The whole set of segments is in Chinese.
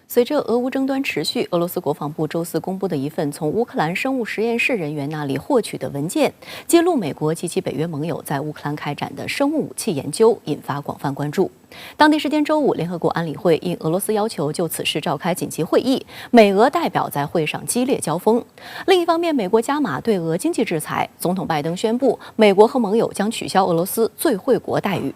随着俄乌争端持续，俄罗斯国防部周四公布的一份从乌克兰生物实验室人员那里获取的文件，揭露美国及其北约盟友在乌克兰开展的生物武器研究，引发广泛关注。当地时间周五，联合国安理会应俄罗斯要求就此事召开紧急会议，美俄代表在会上激烈交锋。另一方面，美国加码对俄经济制裁，总统拜登宣布，美国和盟友将取消俄罗斯最惠国待遇。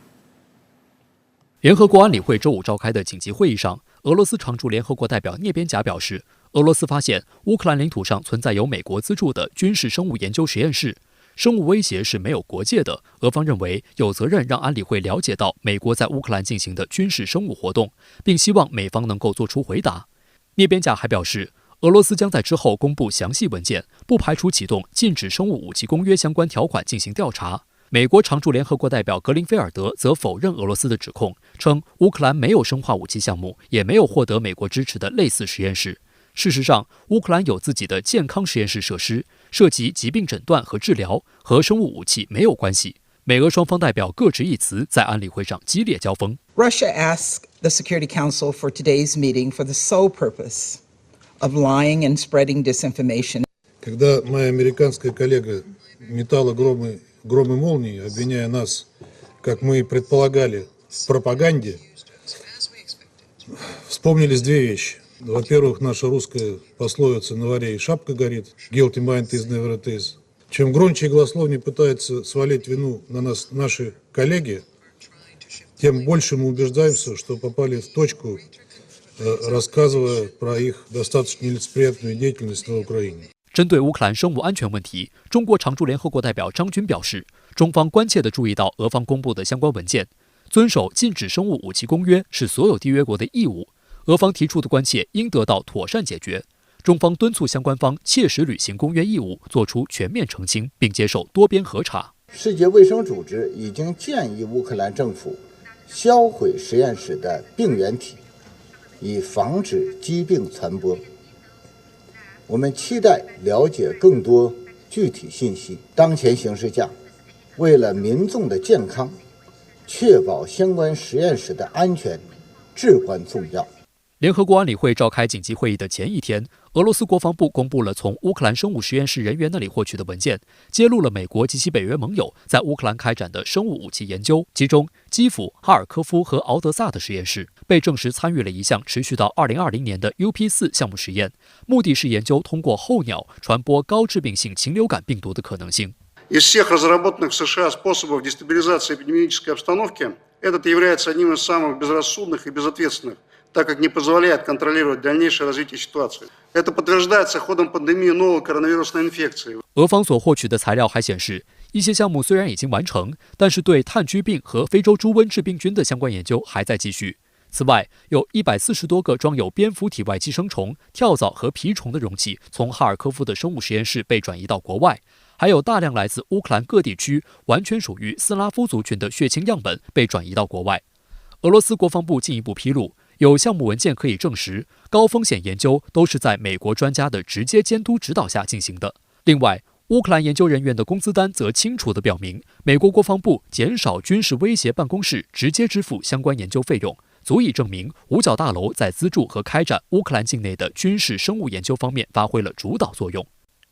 联合国安理会周五召开的紧急会议上，俄罗斯常驻联合国代表聂边贾表示，俄罗斯发现乌克兰领土上存在由美国资助的军事生物研究实验室，生物威胁是没有国界的。俄方认为有责任让安理会了解到美国在乌克兰进行的军事生物活动，并希望美方能够做出回答。聂边贾还表示，俄罗斯将在之后公布详细文件，不排除启动禁止生物武器公约相关条款进行调查。美国常驻联合国代表格林菲尔德则否认俄罗斯的指控，称乌克兰没有生化武器项目，也没有获得美国支持的类似实验室。事实上，乌克兰有自己的健康实验室设施，涉及疾病诊断和治疗，和生物武器没有关系。美俄双方代表各执一词，在安理会上激烈交锋。Russia asked the Security Council for today's meeting for the sole purpose of lying and spreading disinformation. Когда моя американская коллега метала громы молнии, обвиняя нас, как мы и предполагали, в пропаганде, вспомнились две вещи. Во-первых, наша русская пословица «на варе и шапка горит», «guilty mind is never at ease». Чем громче и голословнее пытаются свалить вину на нас наши коллеги, тем больше мы убеждаемся, что попали в точку, рассказывая про их достаточно нелицеприятную деятельность на Украине. 针对乌克兰生物安全问题，中国常驻联合国代表张军表示，中方关切地注意到俄方公布的相关文件，遵守禁止生物武器公约是所有缔约国的义务，俄方提出的关切应得到妥善解决。中方敦促相关方切实履行公约义务，作出全面澄清，并接受多边核查。世界卫生组织已经建议乌克兰政府销毁实验室的病原体，以防止疾病传播。我们期待了解更多具体信息。当前形势下，为了民众的健康，确保相关实验室的安全至关重要。联合国安理会召开紧急会议的前一天，俄罗斯国防部公布了从乌克兰生物实验室人员那里获取的文件，揭露了美国及其北约盟友在乌克兰开展的生物武器研究，其中基辅、哈尔科夫和敖德萨的实验室被证实参与了一项持续到2020年的 UP4 项目实验，目的是研究通过候鸟传播高致病性禽流感病毒的可能性。Из всех разработанных в США способов дестабилизации эпидемической обстановки, этот является одним из самых безрассудных и безответственных, так как не позволяет контролировать дальнейшее развитие ситуации. Это подтверждается ходом пандемии новой коронавирусной инфекции. 俄方所获取的材料还显示，一些项目虽然已经完成，但是对炭疽病和非洲猪瘟致病菌的相关研究还在继续。此外，有140多个装有蝙蝠体外寄生虫、跳蚤和蜱虫的容器从哈尔科夫的生物实验室被转移到国外，还有大量来自乌克兰各地区完全属于斯拉夫族群的血清样本被转移到国外。俄罗斯国防部进一步披露，有项目文件可以证实，高风险研究都是在美国专家的直接监督指导下进行的。另外，乌克兰研究人员的工资单则清楚地表明，美国国防部减少军事威胁办公室直接支付相关研究费用，足以证明五角大楼在资助和开展乌克兰境内的军事生物研究方面发挥了主导作用。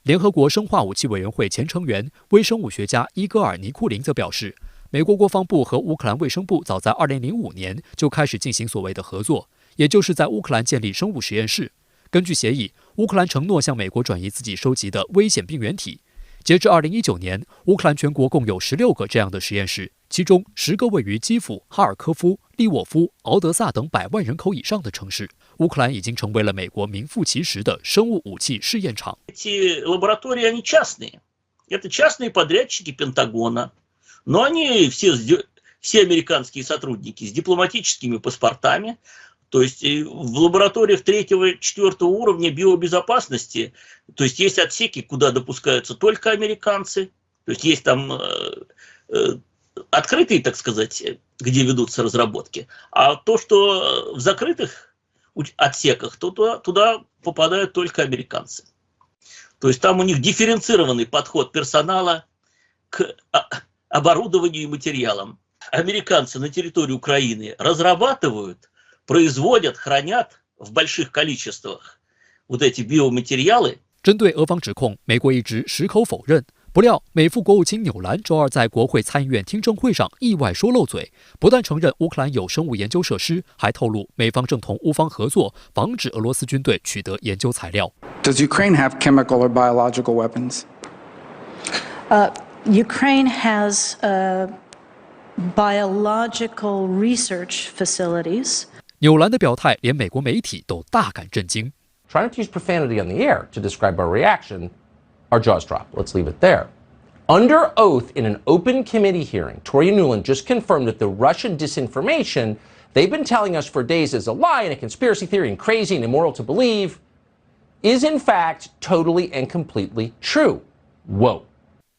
联合国生化武器委员会前成员、微生物学家伊戈尔·尼库林则表示，美国国防部和乌克兰卫生部早在2005年就开始进行所谓的合作，也就是在乌克兰建立生物实验室。根据协议，乌克兰承诺向美国转移自己收集的危险病原体。截至2019年，乌克兰全国共有16个这样的实验室，其中10个位于基辅、哈尔科夫、利沃夫、敖德萨等100万人口以上的城市。乌克兰已经成为了美国名副其实的生物武器试验场。Эти лаборатории, они частные. Это частные подрядчики Пентагона. Но они все американские сотрудники с дипломатическими паспортами. То есть в лабораториях 3-4 уровня биобезопасности, то есть есть отсеки, куда допускаются только американцы. То есть есть там открытые, так сказать, где ведутся разработки. А то, что в закрытых отсеках, то туда попадают только американцы. То есть там у них дифференцированный подход персонала к оборудованию и материалам. Американцы на территории Украины разрабатывают, производят, хранят в больших количествах вот эти биоматериалы。针对俄方指控，美国一直矢口否认。不料，美副国务卿纽兰周二在国会参议院听证会上意外说漏嘴，不但承认乌克兰有生物研究设施，还透露美方正同乌方合作，防止俄罗斯军队取得研究材料。Does Ukraine have chemical or biological weapons? Ukraine has biological research facilities. 纽兰的表态连美国媒体都大感震惊。Trying not to use profanity on the air to describe our reaction, our jaws drop. Let's leave it there. Under oath in an open committee hearing, Toria Nuland just confirmed that the Russian disinformation they've been telling us for days is a lie and a conspiracy theory and crazy and immoral to believe is in fact totally and completely true. Whoa.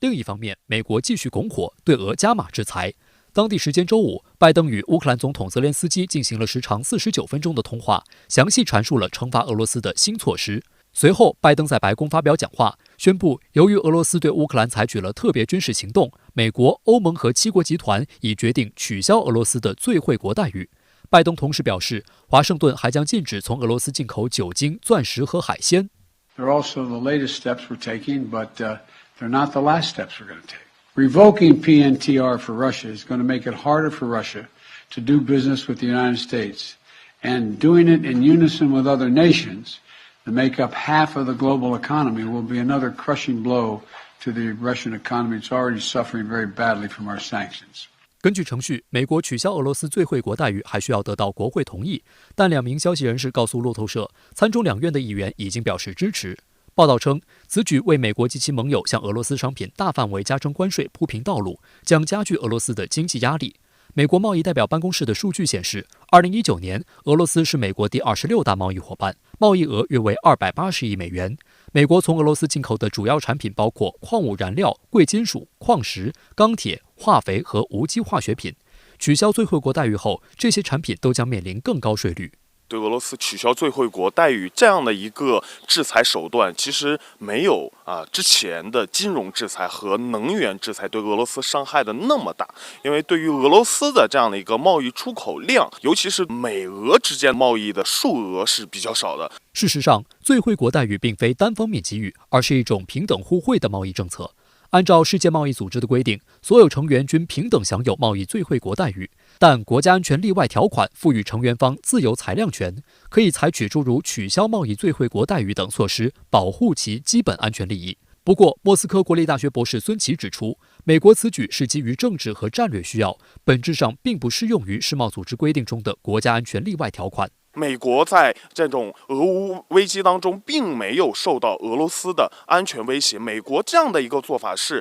另一方面，美国继续拱火，对俄加码制裁。当地时间周五，拜登与乌克兰总统泽连斯基进行了时长49分钟的通话，详细阐述了惩罚俄罗斯的新措施。随后，拜登在白宫发表讲话，宣布由于俄罗斯对乌克兰采取了特别军事行动，美国、欧盟和7国集团已决定取消俄罗斯的最惠国待遇。拜登同时表示，华盛顿还将禁止从俄罗斯进口酒精、钻石和海鲜。They're also the latest steps we're taking, but they're not the last steps we're going to take. Revoking PNTR for Russia is going to make it harder for Russia to do business with the United States, and doing it in unison with other nations that make up half of the global economy will be another crushing blow to the Russian economy. It's already suffering very badly from our sanctions. 根据程序，美国取消俄罗斯最惠国待遇还需要得到国会同意，但2名消息人士告诉路透社，参众两院的议员已经表示支持。报道称，此举为美国及其盟友向俄罗斯商品大范围加征关税铺平道路，将加剧俄罗斯的经济压力。美国贸易代表办公室的数据显示，2019年，俄罗斯是美国第26大贸易伙伴，贸易额约为280亿美元。美国从俄罗斯进口的主要产品包括矿物燃料、贵金属、矿石、钢铁、化肥和无机化学品。取消最惠国待遇后，这些产品都将面临更高税率。对俄罗斯取消最惠国待遇这样的一个制裁手段，其实没有之前的金融制裁和能源制裁对俄罗斯伤害的那么大。因为对于俄罗斯的这样的一个贸易出口量，尤其是美俄之间贸易的数额是比较少的。事实上，最惠国待遇并非单方面给予，而是一种平等互惠的贸易政策。按照世界贸易组织的规定，所有成员均平等享有贸易最惠国待遇，但国家安全例外条款赋予成员方自由裁量权，可以采取诸如取消贸易最惠国待遇等措施，保护其基本安全利益。不过，莫斯科国立大学博士孙琦指出，美国此举是基于政治和战略需要，本质上并不适用于世贸组织规定中的国家安全例外条款。美国在这种俄乌危机当中，并没有受到俄罗斯的安全威胁。美国这样的一个做法是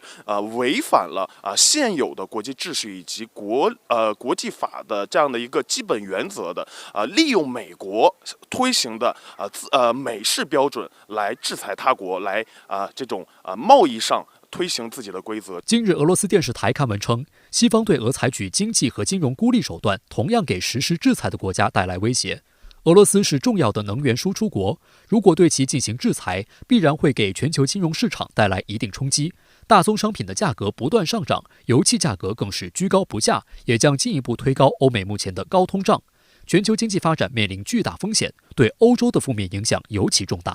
违反了现有的国际秩序以及国际法的这样的一个基本原则的利用美国推行的美式标准来制裁他国，来这种贸易上推行自己的规则。今日，俄罗斯电视台刊文称，西方对俄采取经济和金融孤立手段，同样给实施制裁的国家带来威胁。俄罗斯是重要的能源输出国，如果对其进行制裁，必然会给全球金融市场带来一定冲击。大宗商品的价格不断上涨，油气价格更是居高不下，也将进一步推高欧美目前的高通胀。全球经济发展面临巨大风险，对欧洲的负面影响尤其重大。